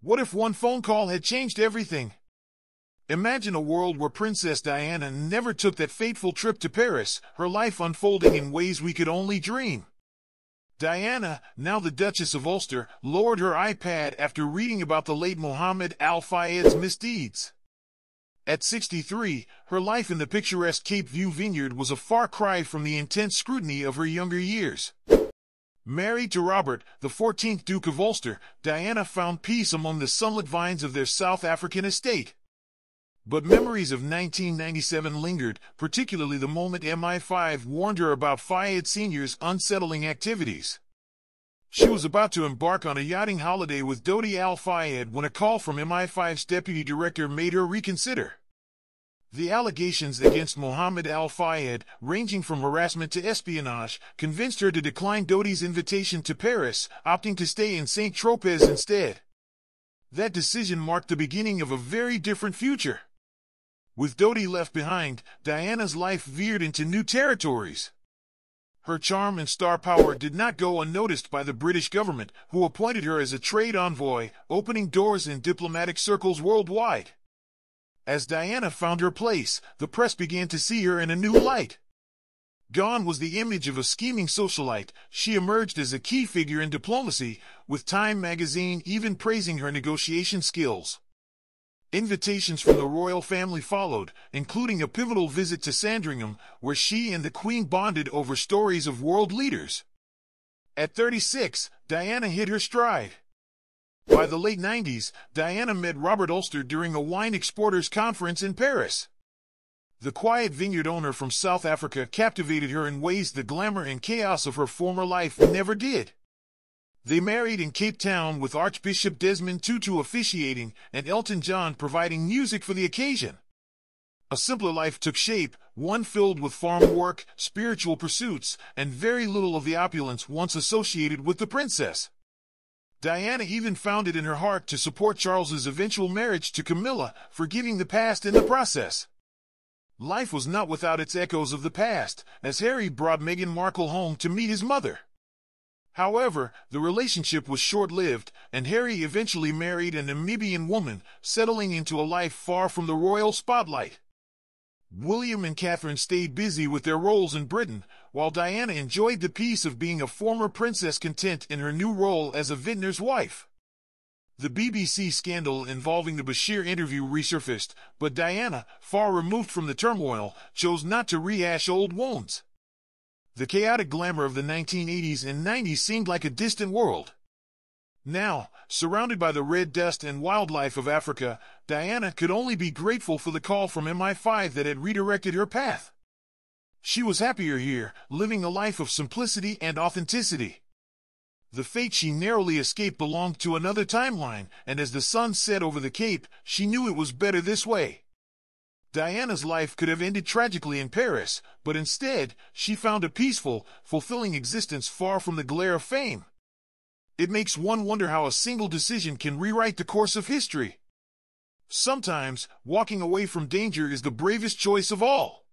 What if one phone call had changed everything? Imagine a world where Princess Diana never took that fateful trip to Paris, her life unfolding in ways we could only dream. Diana, now the Duchess of Ulster, lowered her iPad after reading about the late Mohammed Al Fayed's misdeeds. At 63, her life in the picturesque Cape View vineyard was a far cry from the intense scrutiny of her younger years. Married to Robert, the 14th Duke of Ulster, Diana found peace among the sunlit vines of their South African estate. But memories of 1997 lingered, particularly the moment MI5 warned her about Fayed Sr.'s unsettling activities. She was about to embark on a yachting holiday with Dodi Al Fayed when a call from MI5's deputy director made her reconsider. The allegations against Mohammed Al Fayed, ranging from harassment to espionage, convinced her to decline Dodi's invitation to Paris, opting to stay in St. Tropez instead. That decision marked the beginning of a very different future. With Dodi left behind, Diana's life veered into new territories. Her charm and star power did not go unnoticed by the British government, who appointed her as a trade envoy, opening doors in diplomatic circles worldwide. As Diana found her place, the press began to see her in a new light. Gone was the image of a scheming socialite. She emerged as a key figure in diplomacy, with Time magazine even praising her negotiation skills. Invitations from the royal family followed, including a pivotal visit to Sandringham, where she and the Queen bonded over stories of world leaders. At 36, Diana hit her stride. By the late 90s, Diana met Robert Ulster during a wine exporters conference in Paris. The quiet vineyard owner from South Africa captivated her in ways the glamour and chaos of her former life never did. They married in Cape Town with Archbishop Desmond Tutu officiating and Elton John providing music for the occasion. A simpler life took shape, one filled with farm work, spiritual pursuits, and very little of the opulence once associated with the princess. Diana even found it in her heart to support Charles's eventual marriage to Camilla, forgiving the past in the process. Life was not without its echoes of the past, as Harry brought Meghan Markle home to meet his mother. However, the relationship was short-lived, and Harry eventually married a Namibian woman, settling into a life far from the royal spotlight. William and Catherine stayed busy with their roles in Britain, while Diana enjoyed the peace of being a former princess content in her new role as a vintner's wife. The BBC scandal involving the Bashir interview resurfaced, but Diana, far removed from the turmoil, chose not to rehash old wounds. The chaotic glamour of the 1980s and 90s seemed like a distant world. Now, surrounded by the red dust and wildlife of Africa, Diana could only be grateful for the call from MI5 that had redirected her path. She was happier here, living a life of simplicity and authenticity. The fate she narrowly escaped belonged to another timeline, and as the sun set over the Cape, she knew it was better this way. Diana's life could have ended tragically in Paris, but instead, she found a peaceful, fulfilling existence far from the glare of fame. It makes one wonder how a single decision can rewrite the course of history. Sometimes, walking away from danger is the bravest choice of all.